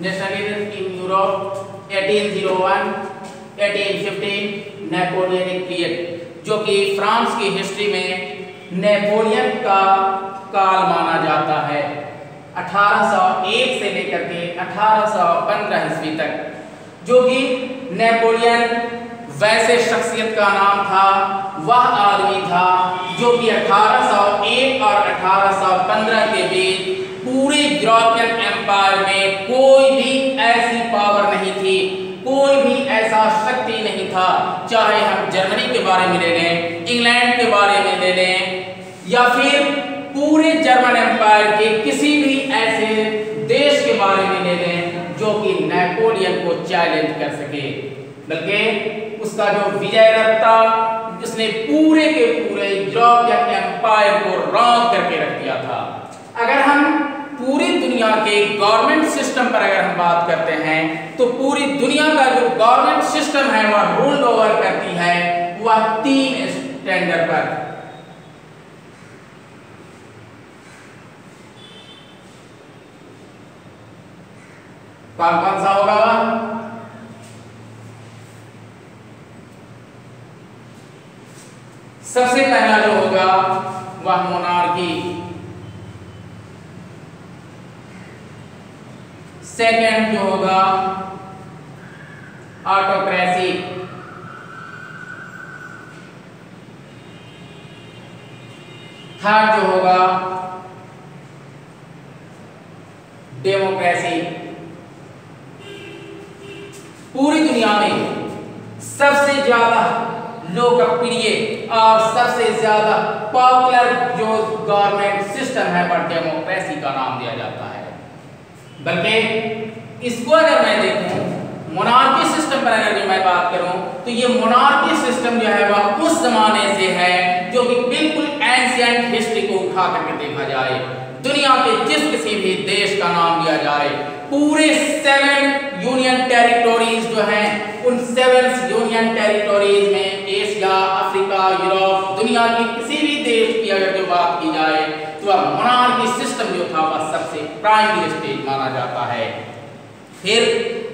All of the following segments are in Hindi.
Nationalism in Europe 1801 1815 Napoleonic period, जो कि फ्रांस की हिस्ट्री में नेपोलियन का काल माना जाता है। 1801 से लेकर के 1815 ईस्वी तक, जो कि नेपोलियन वैसे शख्सियत का नाम था, वह आदमी था जो कि 1801 और 1815 के बीच पूरे यूरोपियन एम्पायर में कोई भी ऐसी पावर नहीं थी, कोई भी ऐसा शक्ति नहीं था, चाहे हम जर्मनी के बारे में ले लें, इंग्लैंड के बारे में ले लें, या फिर पूरे जर्मन एम्पायर के किसी भी ऐसे देश के बारे में ले लें जो कि नेपोलियन को चैलेंज कर सके। बल्कि उसका जो विजय रथ था, उसने पूरे के पूरे यूरोपियन एम्पायर को रौंद करके रख दिया था। अगर हम पूरी दुनिया के गवर्नमेंट सिस्टम पर अगर हम बात करते हैं, तो पूरी दुनिया का जो गवर्नमेंट सिस्टम है वह रूल ओवर करती है वह 3 स्टैंडर्ड पर। कौन कौन सा होगा वह? सबसे पहला जो होगा वह मोनार्की, सेकंड जो होगा ऑटोक्रेसी, थर्ड जो होगा डेमोक्रेसी। पूरी दुनिया में सबसे ज्यादा लोकप्रिय और सबसे ज्यादा पॉपुलर जो गवर्नमेंट सिस्टम है वह डेमोक्रेसी का नाम दिया जाता है। बल्कि इसको अगर मैं देखूं, मोनार्की सिस्टम पर अगर मैं बात करूं, तो ये मोनार्की सिस्टम जो है वह उस जमाने से है जो कि बिल्कुल एंशिएंट हिस्ट्री को उठा करके देखा जाए, दुनिया के जिस किसी भी देश का नाम लिया जाए, पूरे 7 यूनियन टेरिटोरीज जो हैं, उन 7 यूनियन टेरिटोरीज में एशिया, अफ्रीका, यूरोप, दुनिया के किसी भी देश की अगर जो बात की जाए तो वह मोनार्की सिस्टम जो था वह सबसे प्राइमरी स्टेज माना जाता है। फिर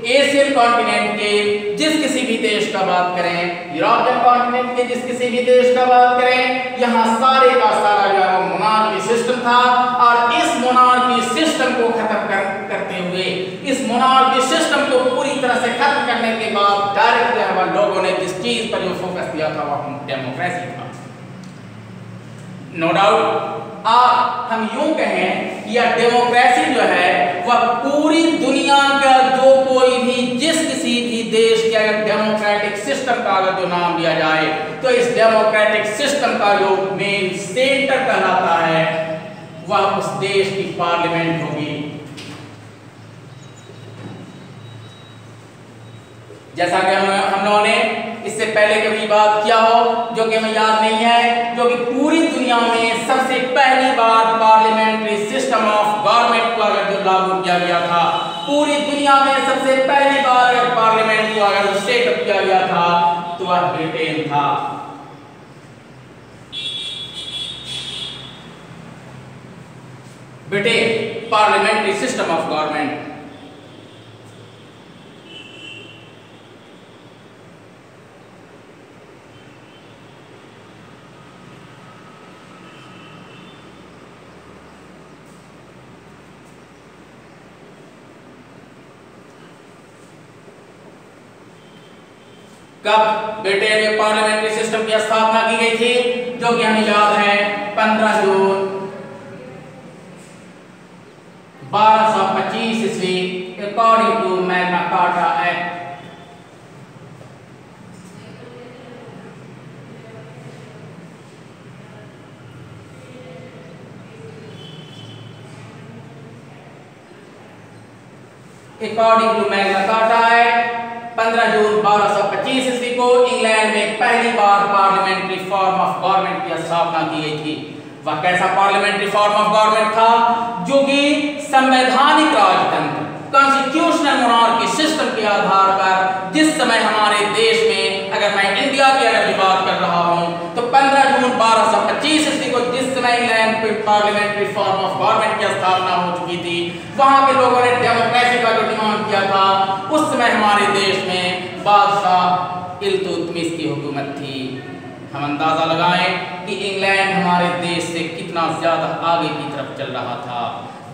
एशियन कॉन्टिनेंट के जिस किसी भी देश का बात करें, यूरोपियन कॉन्टिनेंट के जिस किसी भी देश का बात करें, यहाँ सारे का सारा जो है वो मोनार्की सिस्टम था। और इस मोनार्की सिस्टम को खत्म करते हुए, इस मोनार्की सिस्टम को पूरी तरह से खत्म करने के बाद डायरेक्ट जो है वह लोगों ने जिस चीज पर जो फोकस दिया था वह डेमोक्रेसी था। नो डाउट हम यूं कहें कि यह डेमोक्रेसी जो है वह पूरी दुनिया का जो कोई भी जिस किसी भी देश के अगर डेमोक्रेटिक सिस्टम का अगर जो नाम लिया जाए, तो इस डेमोक्रेटिक सिस्टम का जो मेन सेंटर कहलाता है वह उस देश की पार्लियामेंट होगी। जैसा कि हम लोगों ने इससे पहले कभी बात किया हो, जो कि हमें याद नहीं है, जो कि पूरी दुनिया में सबसे पहली बार पार्लियामेंट्री सिस्टम ऑफ गवर्नमेंट को अगर जो लागू किया गया था, पूरी दुनिया में सबसे पहली बार अगर पार्लियामेंट को अगर सेटअप किया गया था तो वह ब्रिटेन था। Britain parliamentary system of government. कब ब्रिटेन में पार्लियामेंट्री सिस्टम की स्थापना की गई थी, जो कि हमें याद है 15 जून 1225 ईस्वी according to Magna Carta act. According to Magna Carta act 15 जून 1225 ईस्वी को इंग्लैंड में पहली बार पार्लियामेंट्री फॉर्म ऑफ गवर्नमेंट की स्थापना की गई थी। वह कैसा पार्लियामेंट्री फॉर्म ऑफ गवर्नमेंट था, जो कि संवैधानिक राजतंत्र, कॉन्स्टिट्यूशनल मोनार्की सिस्टम के आधार पर जिस समय हमारे देश में, अगर मैं इंडिया की अगर बात कर रहा हूं, तो 15 जून 1225 ईस्वी को जिस समय England parliamentary form of government की स्थापना हो चुकी थी। वहां के लोगों ने डेमोक्रेसी का जो डिमांड किया था, उस समय हमारे देश में बादशाह इल्तुतमिश की हुकूमत थी। हम अंदाजा लगाएं कि इंग्लैंड हमारे देश से कितना ज्यादा आगे की तरफ चल रहा था।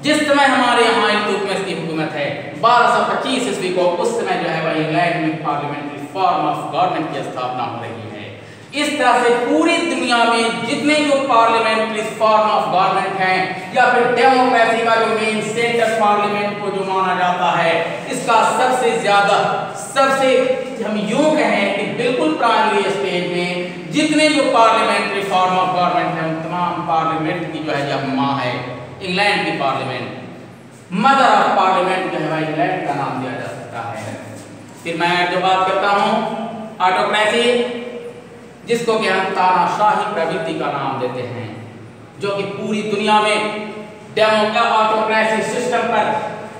जिस समय हमारे यहाँ इल्तुतमिश की हुकूमत है 1225 ईस्वी को, उस समय जो है वह इंग्लैंड में पार्लियामेंट्री फॉर्म ऑफ गवर्नमेंट की स्थापना हो रही है। इस तरह से पूरी दुनिया में जितने जो पार्लियामेंट्री फॉर्म ऑफ गवर्नमेंट हैं या फिर डेमोक्रेसी का जो मेन सेंटर पार्लियामेंट को जो माना जाता है, इसका सबसे हम यूं कहें कि बिल्कुल प्राइमरी स्टेज में जितने जो पार्लियामेंट्री फॉर्म ऑफ गवर्नमेंट है, उन तमाम पार्लियामेंट की जो है यह माँ है इंग्लैंड की पार्लियामेंट। मदर ऑफ पार्लियामेंट जो है इंग्लैंड का नाम दिया जा सकता है। फिर मैं जो बात करता हूँ ऑटोक्रेसी, जिसको कि हम तानाशाही प्रवृत्ति का नाम देते हैं, जो कि पूरी दुनिया में ऑटोक्रेसी सिस्टम पर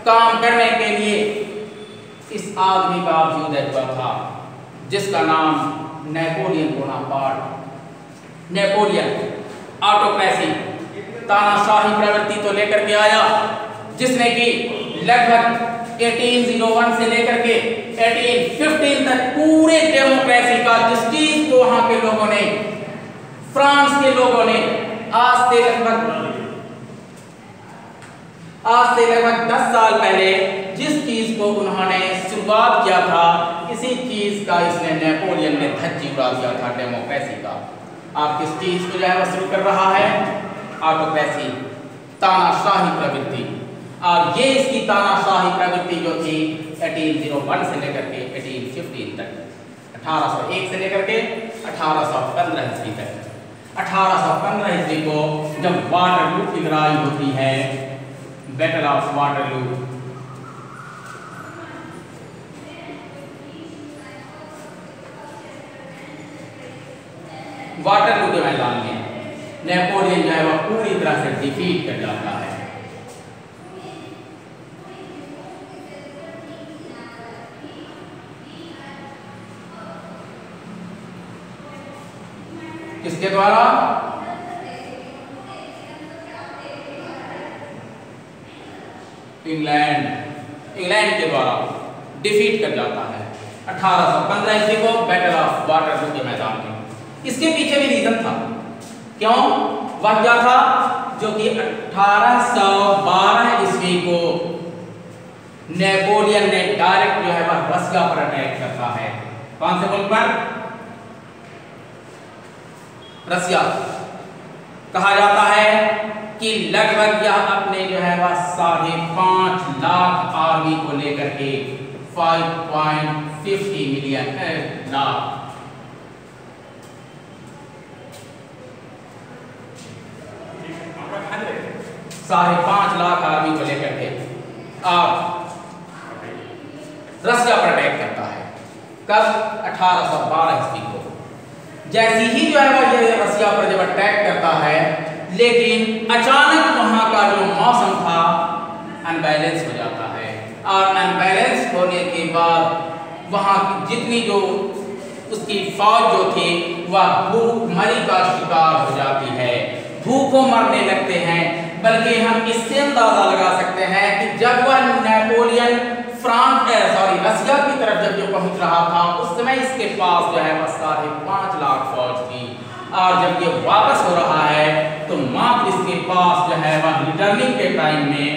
काम करने के लिए इस आदमी का अभ्युदय हुआ था, जिसका नाम नेपोलियन बोनापार्ट। नेपोलियन ऑटोक्रेसी तानाशाही प्रवृत्ति तो लेकर के आया, जिसने कि लगभग 1801 से लेकर के 1815 तक पूरे डेमोक्रेसी का जिस चीज को वहां के लोगों ने, फ्रांस के लोगों ने आज से लगभग 10 साल पहले जिस चीज को उन्होंने शुरुआत किया था, इसी चीज का इसने नेपोलियन ने धज्जी उड़ा दिया था डेमोक्रेसी का। आप किस चीज को जो है शुरू कर रहा है? ऑटोक्रेसी, तानाशाही प्रवृत्ति। और ये इसकी तानाशाही प्रवृत्ति जो थी 1801 से लेकर के 1815 तक, 1801 से लेकर के 1815 ईस्वी तक। 1815 ईस्वी को जब वाटरलू की लड़ाई होती है, बैटल ऑफ वाटरलू, वाटरलू के मैदान में नेपोलियन जो है वह पूरी तरह से डिफीट कर जाता है। किसके द्वारा? इंग्लैंड के द्वारा डिफीट कर जाता है 1815 ईस्वी को बैटल ऑफ वाटरलू के मैदान में। इसके पीछे भी रीजन था, क्यों? वह क्या था? जो कि 1812 ईस्वी को नेपोलियन ने डायरेक्ट जो है वह रसिया पर अटैक करता है। कौन से मुल्क पर? रसिया। कहा जाता है कि लगभग यह अपने जो है वह 5.5 लाख आर्मी को लेकर के 5.50 मिलियन लाख 5.5 लाख आर्मी को लेकर के रसिया पर अटैक करता है। कब? 1812 ईस्वी को। जैसी ही जो है वह ये रसिया पर जब अटैक करता है, लेकिन अचानक वहां का जो मौसम था अनबैलेंस हो जाता है, और अनबैलेंस होने के बाद वहां की जितनी जो उसकी फौज जो थी वह भूखमरी का शिकार हो जाती है, भूखों मरने लगते हैं। बल्कि हम इससे अंदाजा लगा सकते हैं कि जब वह नेपोलियन रसिया की तरफ जब जो पहुंच रहा था, उस समय इसके पास जो है वह 5.5 लाख फौज थी, और जब ये वापस हो रहा है तो मात्र इसके पास जो है वह रिटर्निंग के टाइम में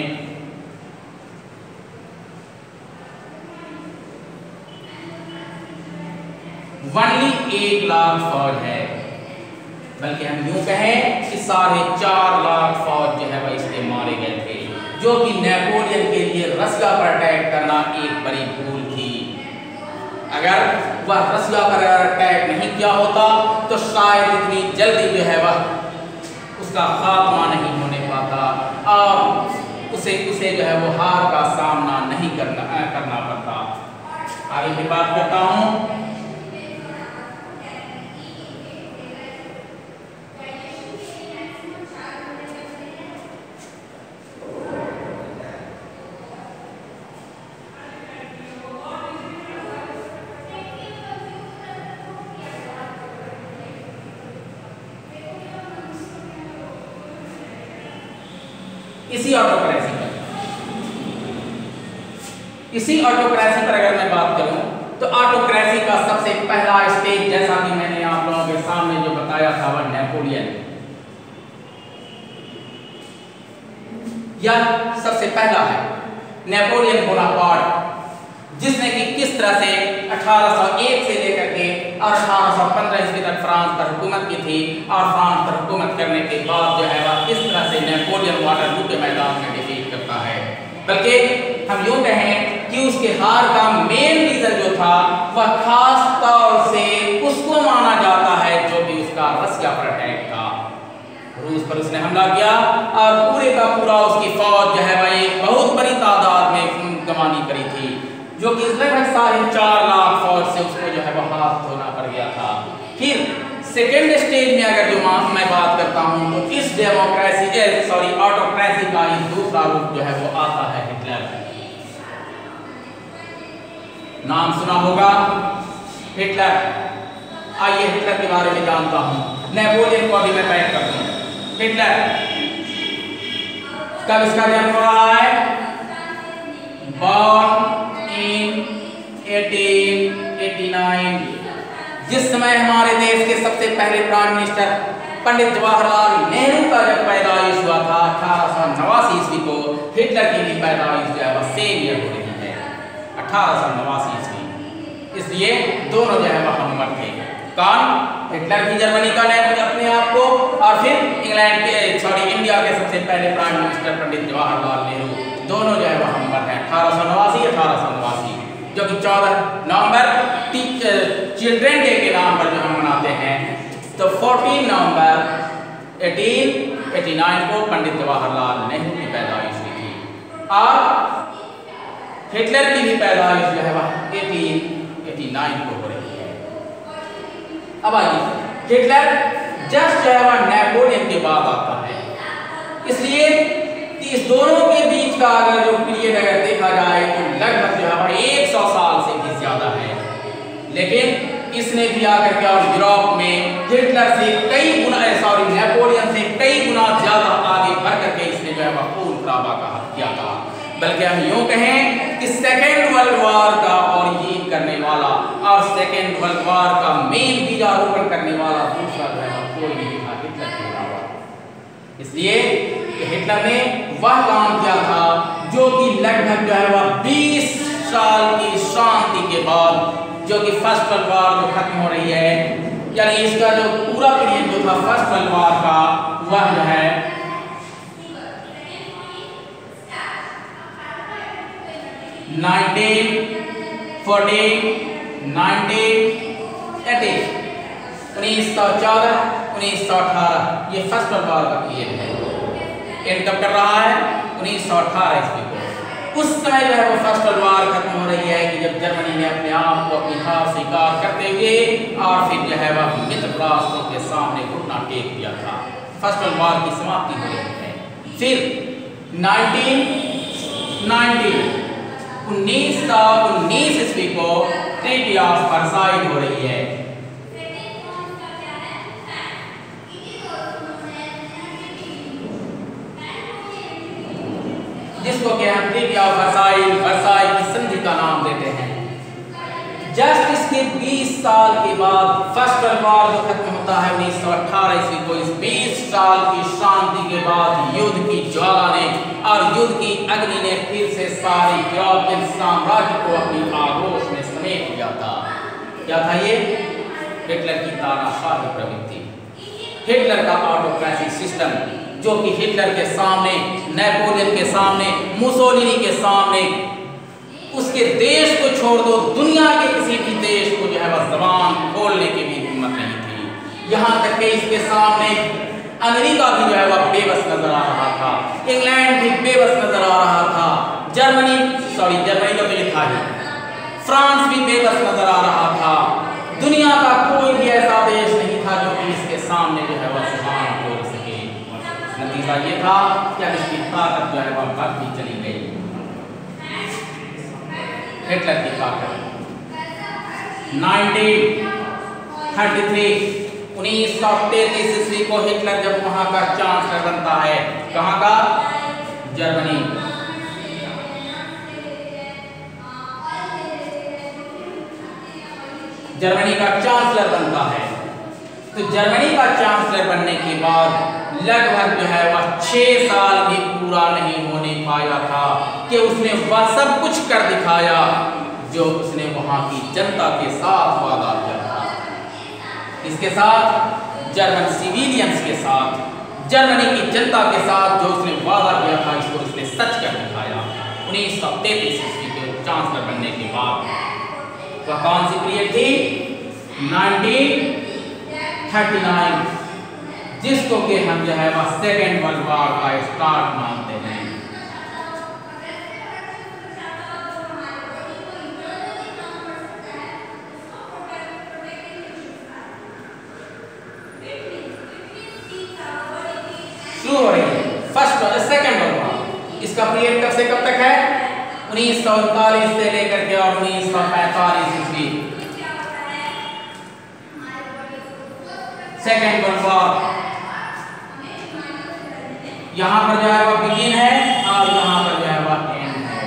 ओनली 1 लाख फौज है। बल्कि हम यूं कहें कि 4.5 लाख फौज जो है वह इसके मारे गए थे, जो कि नेपोलियन के लिए रसिया पर अटैक करना एक बड़ी भूल थी। अगर वह रसिया पर अटैक नहीं किया होता तो शायद इतनी जल्दी जो है वह उसका खात्मा नहीं होने पाता, और उसे जो है वो हार का सामना नहीं करना पड़ता। आगे की बात करता हूँ। इसी ऑटोक्रेसी पर अगर मैं बात करूं तो ऑटोक्रेसी का सबसे पहला स्टेज, जैसा कि मैंने आप लोगों के सामने जो बताया था, वह नेपोलियन। यह सबसे पहला है नेपोलियन बोनापार्ट, जिसने कि किस तरह से 1801 से लेकर के और 1815 ईस्वी तक फ्रांस पर हुकूमत की थी, और फ्रांस पर हुकूमत करने के बाद जो है वह किस तरह से नेपोलियन वाटरलू के मैदान में डिफीट करता है। बल्कि हम यूं कहें कि उसके हार का मेन रीजन जो था वह खास तौर से उसको माना जाता है जो कि उसका रसिया पर अटैक था। रूस पर उसने हमला किया और पूरे का पूरा उसकी फौज जो है वह एक बहुत बड़ी तादाद में गंवानी करी थी, जो कि लगभग 4.5 लाख फौज से उसको जो है वह हाथ धोना पड़ गया था। फिर सेकेंड स्टेज में अगर जो मैं बात करता हूं तो इस ऑटोक्रेसी का ही दूसरा रूप जो है वो आता है हिटलर। नाम सुना होगा हिटलर। आइए हिटलर के बारे में जानता हूं। नेपोलियन को अभी मैं पैक कर दूं। हिटलर कब इसका जन्म हो रहा है? Born in 1889। जिस समय हमारे देश के सबसे पहले प्राइम मिनिस्टर पंडित जवाहरलाल नेहरू का जब पैदाइश हुआ था 1889 ईस्वी को, हिटलर की भी पैदाइश जो है वह सेम ईयर हो रही है, 1889 ईस्वी। इसलिए दोनों जो है वह हमवर थे। कौन? हिटलर भी जर्मनी का नेता अपने आप को, और फिर इंडिया के सबसे पहले प्राइम मिनिस्टर पंडित जवाहरलाल नेहरू, दोनों जो है वह हमवर है। 1889 जो कि 14 नवंबर चिल्ड्रन डे के नाम पर जो हम मनाते हैं, तो 14 नवंबर 1889 को पंडित जवाहरलाल नेहरू की पैदाइश हुई थी, और हिटलर की भी पैदाइश जो है वह 1889 को हो रही है। अब आइए, हिटलर जस्ट जो है वह नेपोलियन के बाद आता है, इसलिए इस दोनों के बीच का अगर जो पीरियड अगर देखा जाए तो लगभग जो है 100 साल से भी ज्यादा है। लेकिन इसने भी आकर के और यूरोप में हिटलर से नेपोलियन से कई गुना ज्यादा आगे बढ़ करके इसने जो है वह खून खराबा का हक किया था। बल्कि हम यूं कहें कि सेकेंड वर्ल्ड वॉर का ओरिजिन करने वाला और सेकेंड वर्ल्ड वॉर का मेन बीजारोपण करने वाला दूसरा जो है कोई नहीं था हिटलर के अलावा। इसलिए हिटलर ने वह काम किया था जो कि लगभग जो है वह 20 साल की शांति के बाद, जो कि फर्स्ट वर्ल्ड वॉर जो खत्म हो रही है, यानी इसका जो पूरा पीरियड जो था फर्स्ट वर्ल्ड वॉर का, वह जो है 1914 1914 1918 ये फर्स्ट वर्ल्ड वॉर का पीरियड है। एंड कब कर रहा है? 1918 ईस्वी को। उस समय जो है वो फर्स्ट वर्ल्ड वॉर खत्म हो रही है कि जब जर्मनी ने अपने आप को अपनी हार स्वीकार करते हुए और फिर जो है वह मित्र राष्ट्रों के सामने घुटना टेक दिया था। फर्स्ट वर्ल्ड वॉर की समाप्ति हो रही है। फिर 1919 ईस्वी को ट्रीटी ऑफ वर्साइल हो रही है। जिसको कि हम ट्रीटी ऑफ वर्साइल की संधि का नाम देते हैं। जस्ट इसके 20 साल के बाद फर्स्ट वर्ल्ड वॉर जो खत्म होता है 1918 ईस्वी को, इस 20 साल की शांति के बाद युद्ध की ज्वाला ने और युद्ध की अग्नि ने फिर से सारे यूरोपियन साम्राज्य को अपनी आगोश में समेट लिया था। क्या था ये? हिटलर की तानाशाही प्रवृत्ति, हिटलर का ऑटोक्रेसी सिस्टम, जो कि हिटलर के सामने, नेपोलियन के सामने, मुसोलिनी के सामने, उसके देश को छोड़ दो दुनिया के किसी भी देश को जो है वह जबान खोलने की भी हिम्मत नहीं थी। यहाँ तक कि इसके सामने अमेरिका भी जो है वह बेबस नजर आ रहा था, इंग्लैंड भी बेबस नजर आ रहा था, जर्मनी का तो ये था ही, फ्रांस भी बेबस नजर आ रहा था। दुनिया का कोई भी ऐसा देश नहीं था जो कि इसके सामने जो है वह जबान खोल सके। नतीजा ये था कि अब इसकी ताकत जो है वह बढ़ती चली गई। हिटलर की ताकत 1933 ईस्वी को हिटलर जब वहां का चांसलर बनता है, कहां का? जर्मनी। जर्मनी का चांसलर बनता है। तो जर्मनी का चांसलर बनने के बाद लगभग जो है वह 6 साल भी पूरा नहीं होने पाया था कि उसने वह सब कुछ कर दिखाया जो उसने वहां की जनता के साथ वादा किया था। इसके साथ जर्मन सिविलियंस के साथ, जर्मनी की जनता के साथ जो उसने वादा किया था, इसको उसने सच कर दिखाया। 1933 ईस्वी के चांसलर बनने के बाद वह कौन सी पीरियड थी? 1939, जिसको कि हम जो है वह सेकेंड वर्ल्ड वॉर का स्टार्ट मानते हैं। शुरू हो रही है फर्स्ट और सेकेंड वर्ल्ड वॉर। इसका पीरियड कब से कब तक है? 1939 से लेकर के और 1945 ईस्वी, सेकेंड वर्ल्ड वॉर। यहां पर जो है वह बिगिन है और यहां पर जो है वह एंड है।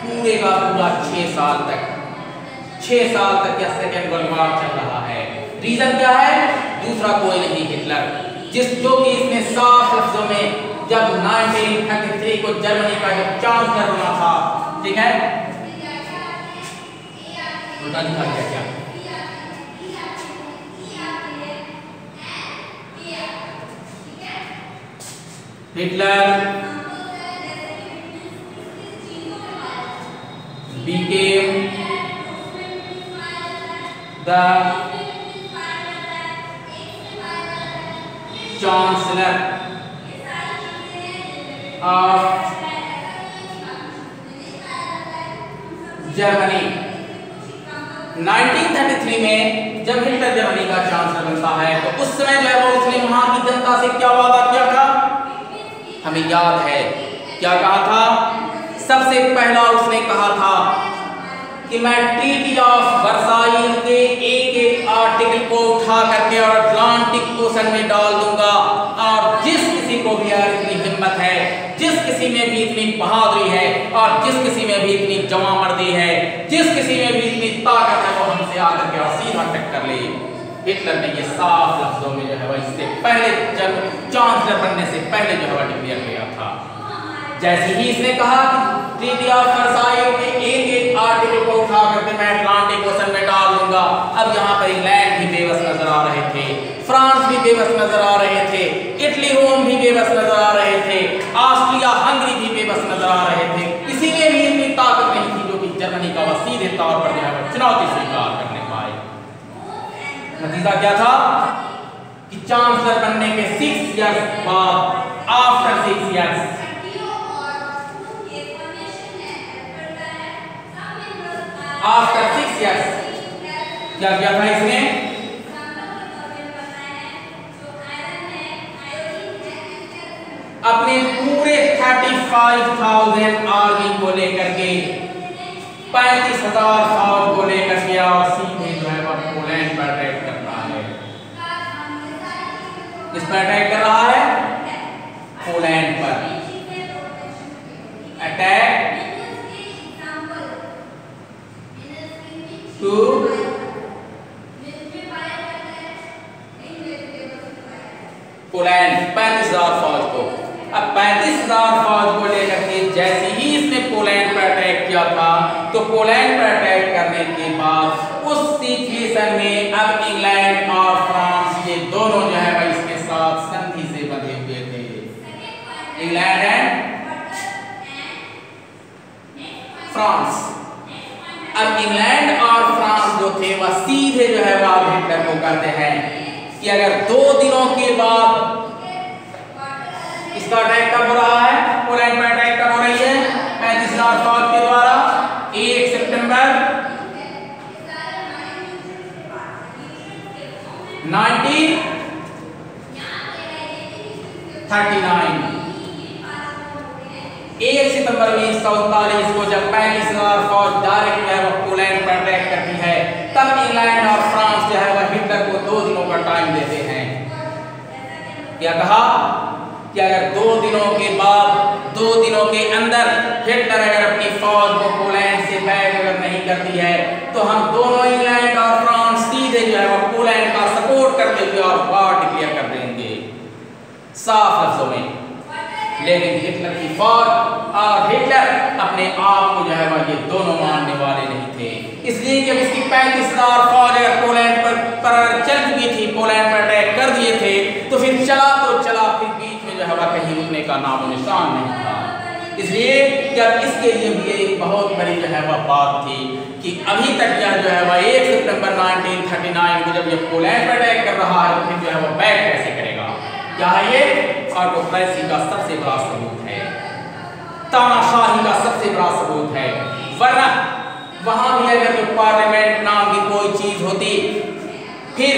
पूरे का पूरा 6 साल तक, 6 साल तक यह सेकेंड वर्ल्ड वॉर चल रहा है। रीजन क्या है? दूसरा कोई नहीं, हिटलर, जो कि इसने साफ लफ्जों में जब 1933 को जर्मनी का जब चांसलर बना था, ठीक है, उल्टा दिखा दिया क्या? Hitler became the chancellor of Germany. 1933 में जब हिटलर जर्मनी का चांसलर बनता है तो उस समय जो है वो उसने वहां की जनता से क्या वादा किया था? हमें याद है क्या कहा था? सबसे पहला उसने कहा था कि मैं ट्रीटी ऑफ वर्साइल के एक आर्टिकल को उठा करके और अटलांटिक ओशन में डाल दूंगा, और जिस किसी को भी यार इतनी हिम्मत है, जिस किसी में भी इतनी बहादुरी है और जिस किसी में भी इतनी जवामर्दी है, जिस किसी में भी इतनी ताकत है, वो हमसे आकर के और सीधा टक्कर ले। हिटलर ने ये साफ लफ्जों में जो है वह इससे पहले जब चांसलर बनने से पहले जो है वह डिक्लेयर किया था। जैसे ही इसने कहा ट्रीटी ऑफ वर्साइल के एक आर्टिकल को उठा करके मैं अटलांटिक ओशन में डाल दूंगा, अब यहाँ पर इंग्लैंड भी बेबस नजर आ रहे थे, फ्रांस भी बेबस नजर आ रहे थे, इटली रोम भी बेबस नजर आ रहे थे, ऑस्ट्रिया हंगरी भी बेबस नजर आ रहे थे। किसी में भी इतनी ताकत नहीं थी जो कि जर्मनी का वह सीधे तौर पर जो है वह चुनौती स्वीकार करने पाए। नतीजा क्या था कि चांसलर बनने के 6 इयर्स बाद, आफ्टर 6 इयर्स, आफ्टर 6 इयर्स क्या किया था इसने? अपने पूरे 35,000 आर्मी को लेकर के, 35,000 फौज को लेकर के और सीधे जो है वह पोलैंड पर अटैक करता है। किस पर अटैक कर रहा है? पोलैंड पर अटैक टू पोलैंड, 35,000 फौज को। अब 35,000 फौज को लेकर के जैसे ही इसने पोलैंड पर अटैक किया था, तो पोलैंड पर अटैक करने के बाद उस सिचुएशन में अब इंग्लैंड और फ्रांस ये दोनों जो है वह इसके साथ संधि से बंधे हुए थे, इंग्लैंड एंड फ्रांस। अब इंग्लैंड और फ्रांस जो थे वह सीधे जो है वह हिटलर को कहते हैं कि अगर 2 दिनों के बाद इसका अटैक कब हो रहा है, पोलैंड में अटैक कब हो रही है? 35,000 फौज के द्वारा 1 सितंबर 1939। 1 सितंबर 1939 को जब 35,000 फौज डायरेक्ट जो है वह पोलैंड पर अटैक करती है, तब इंग्लैंड और फ्रांस जो है वह हिटलर को 2 दिनों का टाइम देते हैं। क्या कहा कि अगर 2 दिनों के बाद 2 दिनों के अंदर हिटलर अगर अपनी फौज को पोलैंड से बैक अगर नहीं करती है तो हम दोनों इंग्लैंड और फ्रांस सीधे जो है वो पोलैंड का सपोर्ट करते हुए और वार डिक्लेयर कर देंगे, साफ लफ्जों में। लेकिन हिटलर की फौज और हिटलर अपने आप को जो है वह ये दोनों मानने वाले नहीं थे, इसलिए जब इसकी 35,000 फौज अगर पोलैंड पर चल चुकी थी, पोलैंड पर अटैक कर दिए थे, तो फिर चला, फिर बीच में जो है वह कहीं रुकने का नामो निशान नहीं था। इसलिए जब इसके लिए भी एक बहुत बड़ी जो है वह बात थी कि अभी तक यह जो है वह 1 सितंबर 1939 को जब ये पोलैंड पर अटैक कर रहा है तो फिर जो है वह बैक कैसे करेगा। क्या है ये? ऑटोक्रेसी का सबसे बड़ा सबूत है, तानाशाही का सबसे बड़ा सबूत है। वरना वहां भी अगर जो पार्लियामेंट नाम की कोई चीज होती, फिर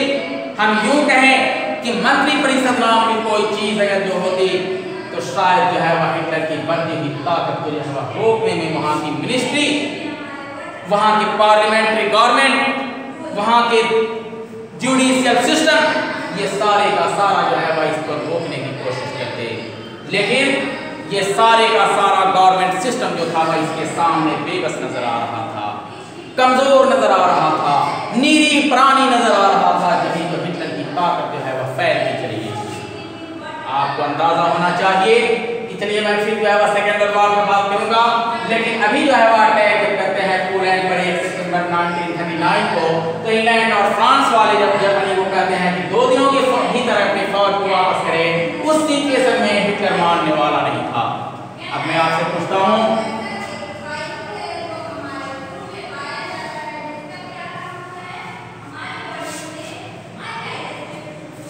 हम यूं कहें कि मंत्री परिषद नाम की कोई चीज अगर जो होती, तो शायद जो है वह हिटलर की बढ़ती हुई ताकत को जो है वह रोकने में वहां की मिनिस्ट्री, वहां की पार्लियामेंट्री गवर्नमेंट, वहां के जुडिशियल सिस्टम, ये सारे का सारा जो है वह इसको रोकने की कोशिश करते। लेकिन ये सारे का सारा गवर्नमेंट सिस्टम जो था वह इसके सामने बेबस नजर आ रहा था, कमजोर नजर आ रहा था, नीरी प्राणी नजर आ रहा था, जभी तो हिटलर की ताकत जो है वह फैलती चली गई। आपको अंदाजा होना चाहिए। चलिए मैं फिर जो है वह सेकेंड वर्ल्ड वॉर पर बात करूंगा, लेकिन अभी जो है वह अटैक जब करते हैं पोलैंड पर 1 सितंबर 1939 को, तो इंग्लैंड और फ्रांस वाले जब जर्मनी को कहते हैं कि 2 दिनों के भीतर अपनी फौज को वापस करें, उस सिचुएशन में हिटलर मानने वाला नहीं था। अब मैं आपसे पूछता हूं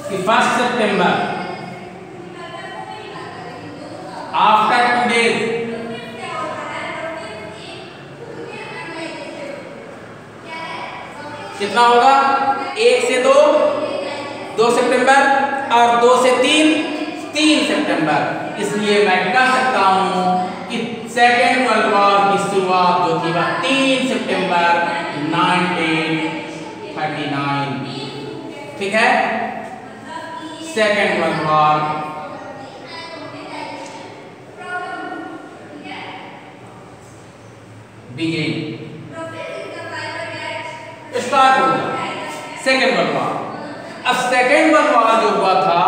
कि 1 सितंबर आफ्टर 2 days कितना होगा? 1 से 2, 2 सितंबर और 2 से 3 सितंबर। इसलिए मैं कह सकता हूं कि सेकेंड वर्ल्ड वॉर की शुरुआत जो थी वह 3 सितंबर 1939, ठीक है। सेकेंड वर्ल्ड वॉर स्टार्ट हो गया सेकेंड वर्ल्ड वॉर। अब सेकेंड वर्ल्ड वॉर जो हुआ था,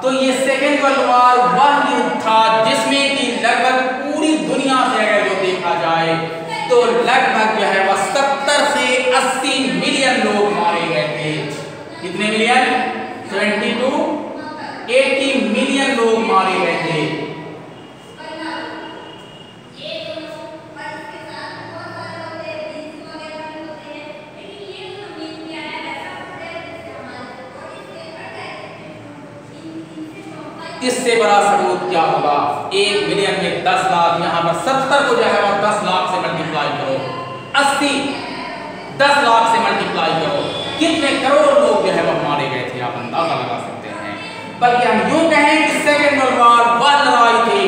तो ये सेकेंड वर्ल्ड वॉर वह युद्ध था जिसमें कि लगभग पूरी दुनिया से अगर जो देखा जाए तो लगभग जो है वह 70 से 80 मिलियन लोग मारे गए थे। कितने मिलियन? 70 to 80 मिलियन लोग मारे गए थे। इससे बड़ा सबूत क्या होगा? 1 मिलियन में 10 लाख, यहाँ पर 70 को जो है वह 10 लाख से मल्टीप्लाई करो, 80 10 लाख से मल्टीप्लाई करो, कितने करोड़ लोग जो है वह मारे गए थे, आप अंदाजा लगा सकते हैं। बल्कि हम यूं कहें कि सेकेंड वर्ल्ड वॉर वह लड़ाई थी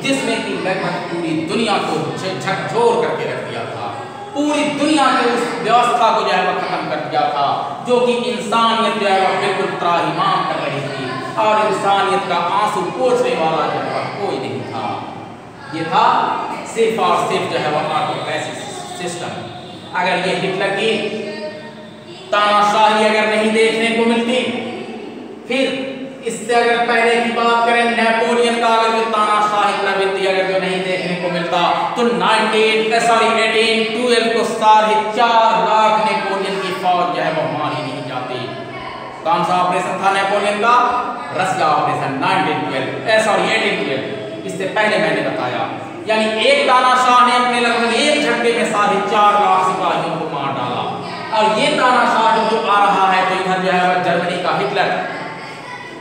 जिसमें कि लगभग पूरी दुनिया को झकझोर करके रख दिया था, पूरी दुनिया के उस व्यवस्था को जो है वह खत्म कर दिया था जो कि इंसानियत जो है वह बिल्कुल त्राहिमाम कर रही थी, और इंसानियत का आंसू पोंछने वाला जो है कोई नहीं था। ये था सिर्फ और सिर्फ जो है वह ऑटोक्रेसी सिस्टम। अगर ये हिटलर की तानाशाही अगर नहीं देखने को मिलती, फिर इससे अगर पहले की बात करें नेपोलियन का अगर जो तानाशाही प्रवृत्ति अगर जो नहीं देखने को मिलता, तो 1812 को 4.5 लाख नेपोलियन की फौज जो है वह मारी नहीं जाती। कौन सा ऑपरेशन था नेपोलियन का? रसिया ऑपरेशन 1812। इससे पहले मैंने बताया, यानी एक तानाशाह ने अपने लगभग एक झटके में 4.5 लाख सिपाहियों को मार डाला। और ये तानाशाह जो आ रहा है, तो इधर जो है जर्मनी का हिटलर,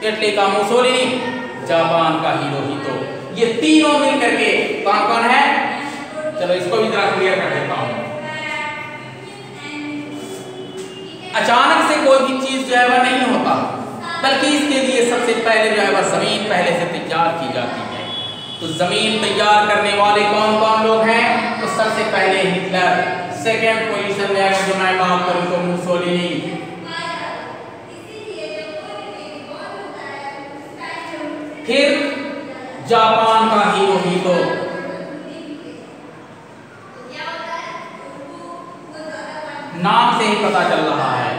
इटली का मुसोलिनी, जापान का हिरोहितो, ये तीनों मिलकर के कौन कौन है? चलो इसको भी जरा क्लियर कर देता हूं। अचानक से कोई भी चीज जो है वह नहीं होता, बल्कि इसके लिए सबसे पहले जो है वह जमीन पहले से तैयार की जाती है। तो जमीन तैयार करने वाले कौन कौन लोग हैं? तो सबसे पहले हिटलर, सेकेंड पोजीशन में अगर जो मैं बात करूं तो मुसोलिनी, फिर जापान का हिरोहितो, नाम से ही पता चल रहा है।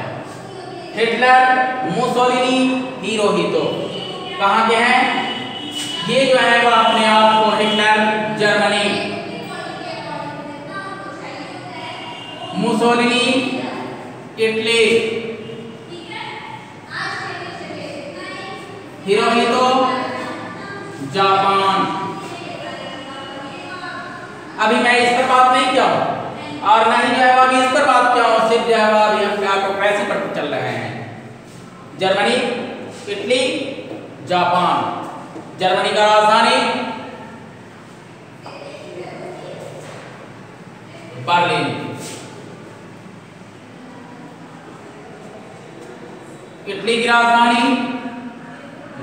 हिटलर, मुसोलिनी, हिरोहितो कहाँ के हैं? ये जो है वो अपने आप को Hitler Germany, Mussolini Italy, Hirohito Japan. अभी मैं इस पर बात नहीं किया और ना ही जो है अभी इस पर बात किया हूं, सिर्फ जो है अभी हम ऑटोक्रेसी पर चल रहे हैं। Germany, Italy, Japan. जर्मनी का राजधानी बर्लिन, इटली की राजधानी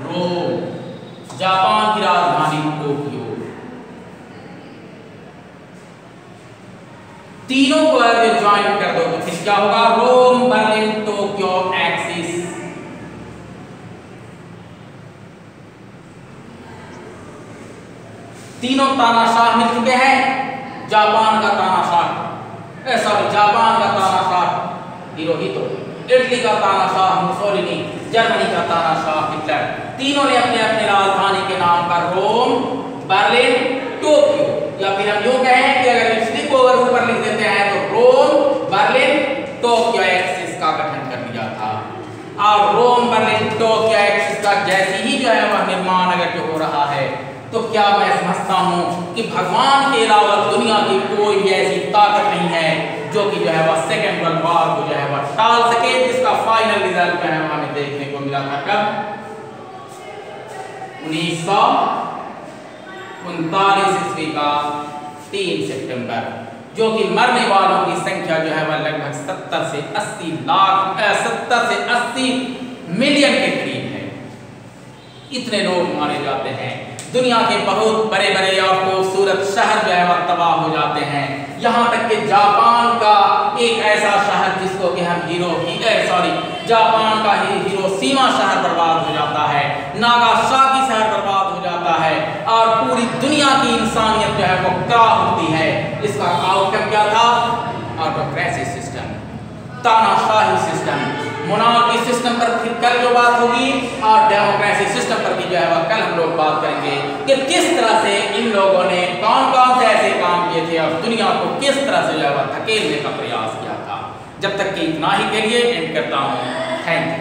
रोम, जापान की राजधानी टोक्यो। तीनों को अगर ज्वाइन कर दो तो फिर क्या होगा? रोम, बर्लिन, टोक्यो एक्सिस। तीनों तानाशाह मिल चुके हैं। जापान का तानाशाह, सॉरी जापान का तानाशाह हिरोहितो, इटली का तानाशाह मुसोलिनी, जर्मनी का तानाशाह हिटलर। तीनों ने अपने अपने राजधानी के नाम पर रोम, बर्लिन, टोक्यो, या फिर हम यूं कहें कि अगर इटली को अगर ऊपर लिख देते हैं तो रोम, बर्लिन, टोक्यो एक्सिस का गठन कर दिया था। और रोम, बर्लिन, टोक्यो एक्सिस का जैसे ही जो है वह निर्माण अगर जो हो रहा है तो क्या मैं समझता हूं कि भगवान के अलावा दुनिया की कोई भी ऐसी ताकत नहीं है जो कि जो है वह सेकेंड वर्ल्ड वॉर को जो है वह टाल सके, जिसका फाइनल रिजल्ट जो है हमें देखने को मिला था कब? 1939 ईस्वी का 3 सितंबर, जो कि मरने वालों की संख्या जो है वह लगभग 70 से 80 लाख 70 से 80 मिलियन के करीब है। इतने लोग मारे जाते हैं। दुनिया के बहुत बड़े बड़े और खूबसूरत शहर जो है वह तबाह हो जाते हैं। यहाँ तक कि जापान का एक ऐसा शहर जिसको कि हम जापान का ही हिरोशिमा शहर बर्बाद हो जाता है, नागासाकी शहर बर्बाद हो जाता है और पूरी दुनिया की इंसानियत जो है वो क्रह होती है। इसका आउटकम क्या था? ऑटोक्रेसी सिस्टम, तानाशाही सिस्टम, मोनार्की सिस्टम पर फिर कल जो बात होगी और डेमोक्रेसी सिस्टम पर भी जो है वह कल हम लोग बात करेंगे कि किस तरह से इन लोगों ने कौन कौन से ऐसे काम किए थे और दुनिया को किस तरह से जो है वह धकेलने का प्रयास किया था। जब तक कि इतना ही के लिए एंड करता हूँ। Thank you.